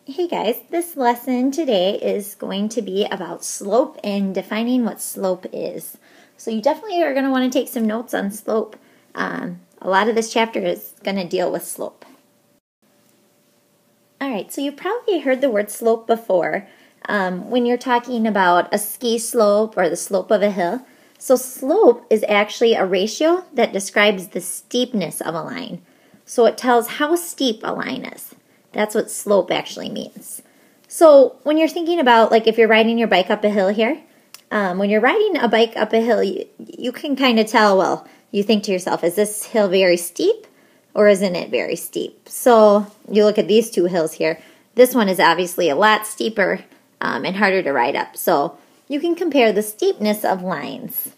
Hey guys, this lesson today is going to be about slope and defining what slope is. So you definitely are going to want to take some notes on slope. A lot of this chapter is going to deal with slope. Alright, so you've probably heard the word slope before when you're talking about a ski slope or the slope of a hill. So slope is actually a ratio that describes the steepness of a line. So it tells how steep a line is. That's what slope actually means. So when you're thinking about, like if you're riding your bike up a hill here, when you're riding a bike up a hill, you can kind of tell, well, you think to yourself, is this hill very steep or isn't it very steep? So you look at these two hills here. This one is obviously a lot steeper and harder to ride up. So you can compare the steepness of lines.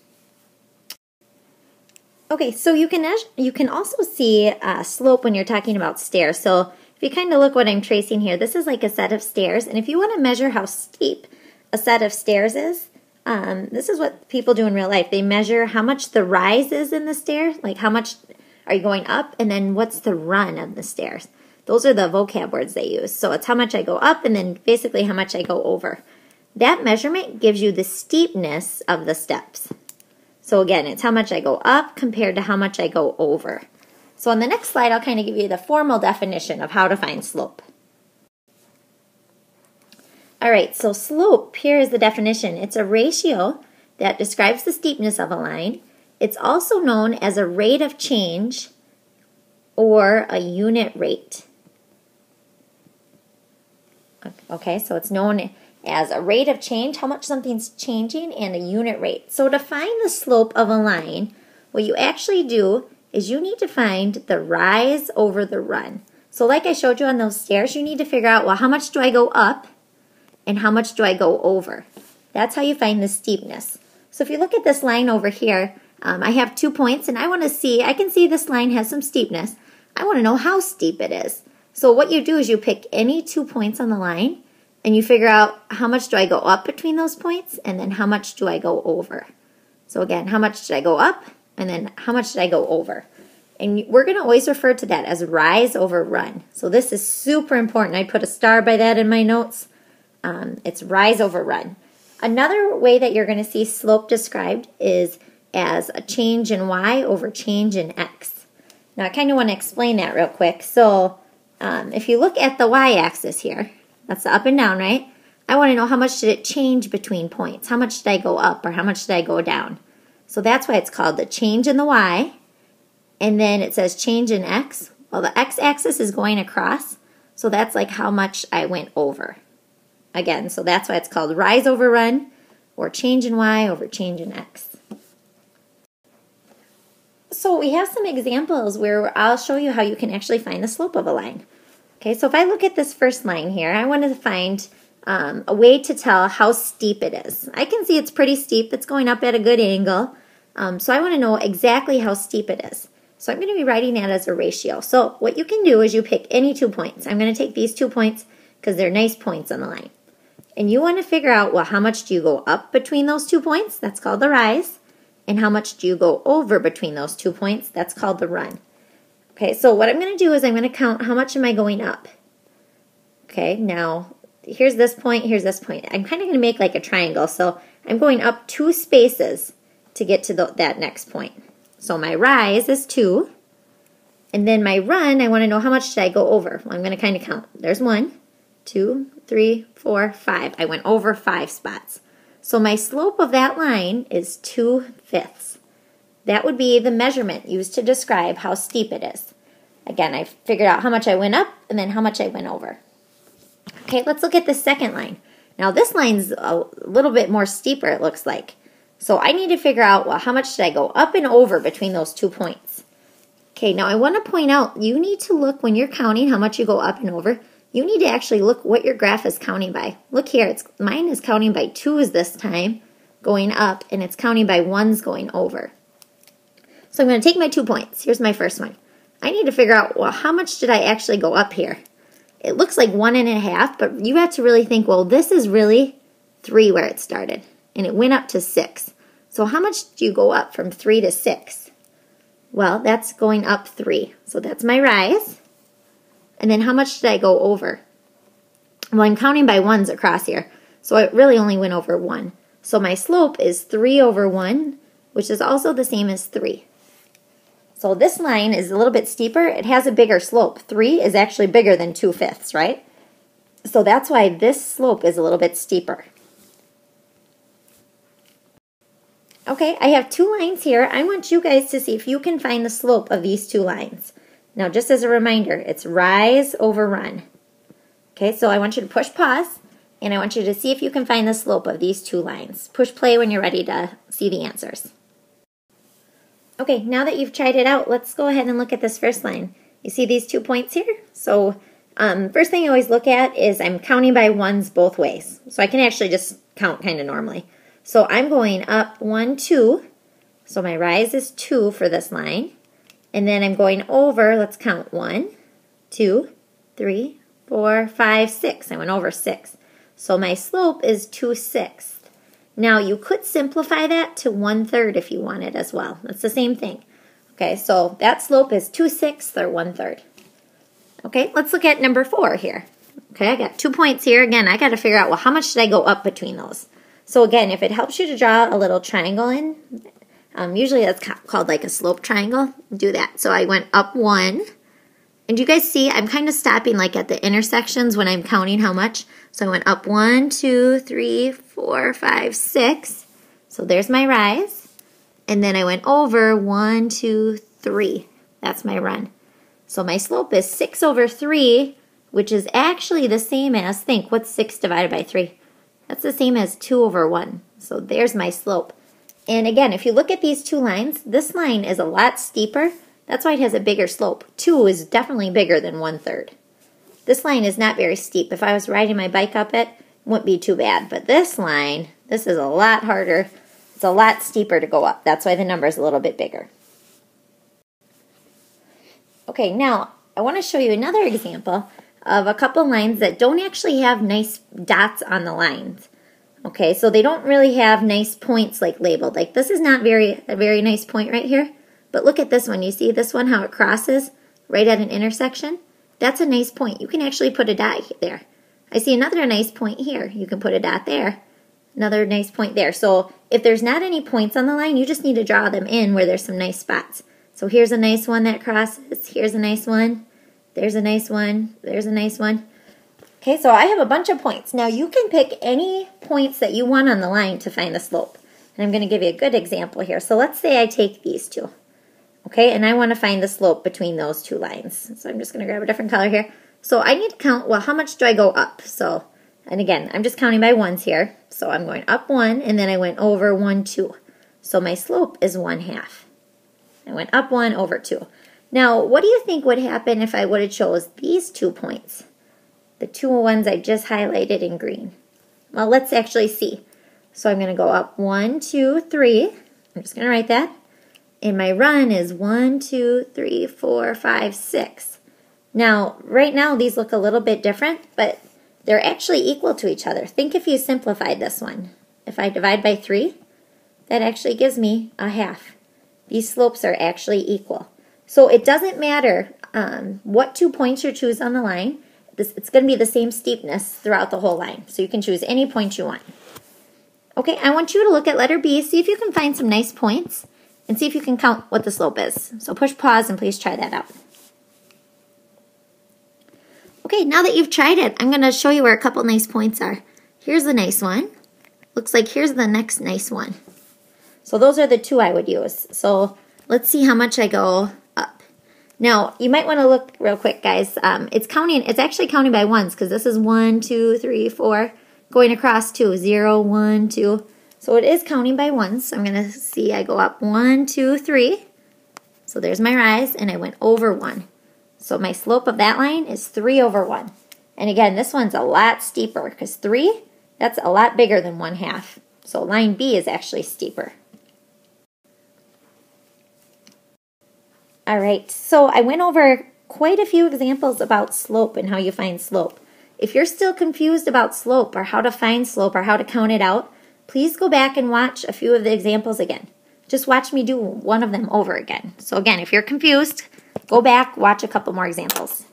Okay, so you can also see slope when you're talking about stairs. So if you kind of look what I'm tracing here, this is like a set of stairs. And if you want to measure how steep a set of stairs is, this is what people do in real life. They measure how much the rise is in the stair, like how much are you going up, and then what's the run of the stairs. Those are the vocab words they use. So it's how much I go up and then basically how much I go over. That measurement gives you the steepness of the steps. So again, it's how much I go up compared to how much I go over. So on the next slide, I'll kind of give you the formal definition of how to find slope. All right, so slope, here is the definition. It's a ratio that describes the steepness of a line. It's also known as a rate of change or a unit rate. Okay, so it's known as a rate of change, how much something's changing, and a unit rate. So to find the slope of a line, what you actually do is you need to find the rise over the run. So like I showed you on those stairs, you need to figure out, well, how much do I go up and how much do I go over? That's how you find the steepness. So if you look at this line over here, I have 2 points and I can see this line has some steepness. I want to know how steep it is. So what you do is you pick any 2 points on the line and you figure out how much do I go up between those points and then how much do I go over. So again, how much did I go up and then how much did I go over? And we're going to always refer to that as rise over run. So this is super important. I put a star by that in my notes. It's rise over run. Another way that you're going to see slope described is as a change in y over change in x. Now I kind of want to explain that real quick. So if you look at the y-axis here, that's the up and down, right? I want to know how much did it change between points. How much did I go up or how much did I go down? So that's why it's called the change in the y. And then it says change in x. Well, the x-axis is going across. So that's like how much I went over. Again, so that's why it's called rise over run or change in y over change in x. So we have some examples where I'll show you how you can actually find the slope of a line. Okay, so if I look at this first line here, I want to find a way to tell how steep it is. I can see it's pretty steep. It's going up at a good angle. So I want to know exactly how steep it is. So I'm going to be writing that as a ratio. So what you can do is you pick any 2 points. I'm going to take these 2 points because they're nice points on the line. And you want to figure out, well, how much do you go up between those 2 points? That's called the rise. And how much do you go over between those 2 points? That's called the run. Okay, so what I'm going to do is I'm going to count how much am I going up. Okay, now here's this point, here's this point. I'm kind of going to make like a triangle. So I'm going up 2 spaces to get to that next point. So my rise is 2. And then my run, I want to know how much did I go over. Well, I'm going to kind of count. There's 1, 2, 3, 4, 5. I went over 5 spots. So my slope of that line is 2/5. That would be the measurement used to describe how steep it is. Again, I figured out how much I went up and then how much I went over. Okay, let's look at the second line. Now this line's a little bit more steeper, it looks like. So I need to figure out, well, how much did I go up and over between those 2 points? Okay, now I want to point out, you need to look when you're counting how much you go up and over, you need to actually look what your graph is counting by. Look here, mine is counting by 2's this time, going up, and it's counting by 1's going over. So I'm going to take my 2 points. Here's my first one. I need to figure out, well, how much did I actually go up here? It looks like 1.5, but you have to really think, well, this is really 3 where it started, and it went up to 6. So how much do you go up from 3 to 6? Well, that's going up 3. So that's my rise. And then how much did I go over? Well, I'm counting by ones across here, so it really only went over 1. So my slope is 3 over 1, which is also the same as 3. So this line is a little bit steeper. It has a bigger slope. 3 is actually bigger than 2/5, right? So that's why this slope is a little bit steeper. Okay, I have 2 lines here. I want you guys to see if you can find the slope of these 2 lines. Now, just as a reminder, it's rise over run. Okay, so I want you to push pause, and I want you to see if you can find the slope of these 2 lines. Push play when you're ready to see the answers. Okay, now that you've tried it out, let's go ahead and look at this first line. You see these 2 points here? So first thing I always look at is I'm counting by ones both ways. So I can actually just count kind of normally. So I'm going up 1, 2. So my rise is 2 for this line. And then I'm going over, let's count 1, 2, 3, 4, 5, 6. I went over 6. So my slope is 2/6. Now you could simplify that to 1/3 if you wanted as well. That's the same thing. Okay, so that slope is 2/6 or 1/3. Okay, let's look at number 4 here. Okay, I got 2 points here. Again, I got to figure out, well, how much should I go up between those? So again, if it helps you to draw a little triangle in, usually that's called like a slope triangle, do that. So I went up 1. And you guys see, I'm kind of stopping like at the intersections when I'm counting how much. So I went up 1, 2, 3, 4, 5, 6. So there's my rise. And then I went over 1, 2, 3. That's my run. So my slope is 6 over 3, which is actually the same as, think, what's 6 divided by 3? That's the same as 2 over 1. So there's my slope. And again, if you look at these 2 lines, this line is a lot steeper. That's why it has a bigger slope. 2 is definitely bigger than 1/3. This line is not very steep. If I was riding my bike up it, wouldn't be too bad. But this line, this is a lot harder. It's a lot steeper to go up. That's why the number is a little bit bigger. Okay, now I want to show you another example of a couple lines that don't actually have nice dots on the lines. Okay, so they don't really have nice points like labeled. Like this is not a very nice point right here. But look at this one. You see this one, how it crosses right at an intersection? That's a nice point. You can actually put a dot there. I see another nice point here. You can put a dot there. Another nice point there. So if there's not any points on the line, you just need to draw them in where there's some nice spots. So here's a nice one that crosses. Here's a nice one. There's a nice one. There's a nice one. Okay, so I have a bunch of points. Now you can pick any points that you want on the line to find the slope. And I'm going to give you a good example here. So let's say I take these 2. Okay, and I want to find the slope between those 2 lines. So I'm just going to grab a different color here. So I need to count, well, how much do I go up? So, and again, I'm just counting by ones here. So I'm going up 1, and then I went over 1, 2. So my slope is 1/2. I went up 1, over 2. Now, what do you think would happen if I would have chose these 2 points? The 2 ones I just highlighted in green. Well, let's actually see. So I'm going to go up 1, 2, 3. I'm just going to write that. And my run is 1, 2, 3, 4, 5, 6. Now, right now, these look a little bit different, but they're actually equal to each other. Think if you simplified this one. If I divide by 3, that actually gives me 1/2. These slopes are actually equal. So it doesn't matter what 2 points you choose on the line. It's going to be the same steepness throughout the whole line. So you can choose any point you want. Okay, I want you to look at letter B, see if you can find some nice points, and see if you can count what the slope is. So push pause and please try that out. Okay, now that you've tried it, I'm going to show you where a couple nice points are. Here's a nice one. Looks like here's the next nice one. So those are the 2 I would use. So let's see how much I go up. Now, you might want to look real quick, guys. It's actually counting by ones because this is 1, 2, 3, 4, going across 2, 0, 1, 2. So it is counting by ones. So I'm going to see I go up 1, 2, 3. So there's my rise, and I went over 1. So my slope of that line is 3 over 1. And again, this one's a lot steeper because 3, that's a lot bigger than 1/2. So line B is actually steeper. All right, so I went over quite a few examples about slope and how you find slope. If you're still confused about slope or how to find slope or how to count it out, please go back and watch a few of the examples again. Just watch me do one of them over again. So again, if you're confused, go back, watch a couple more examples.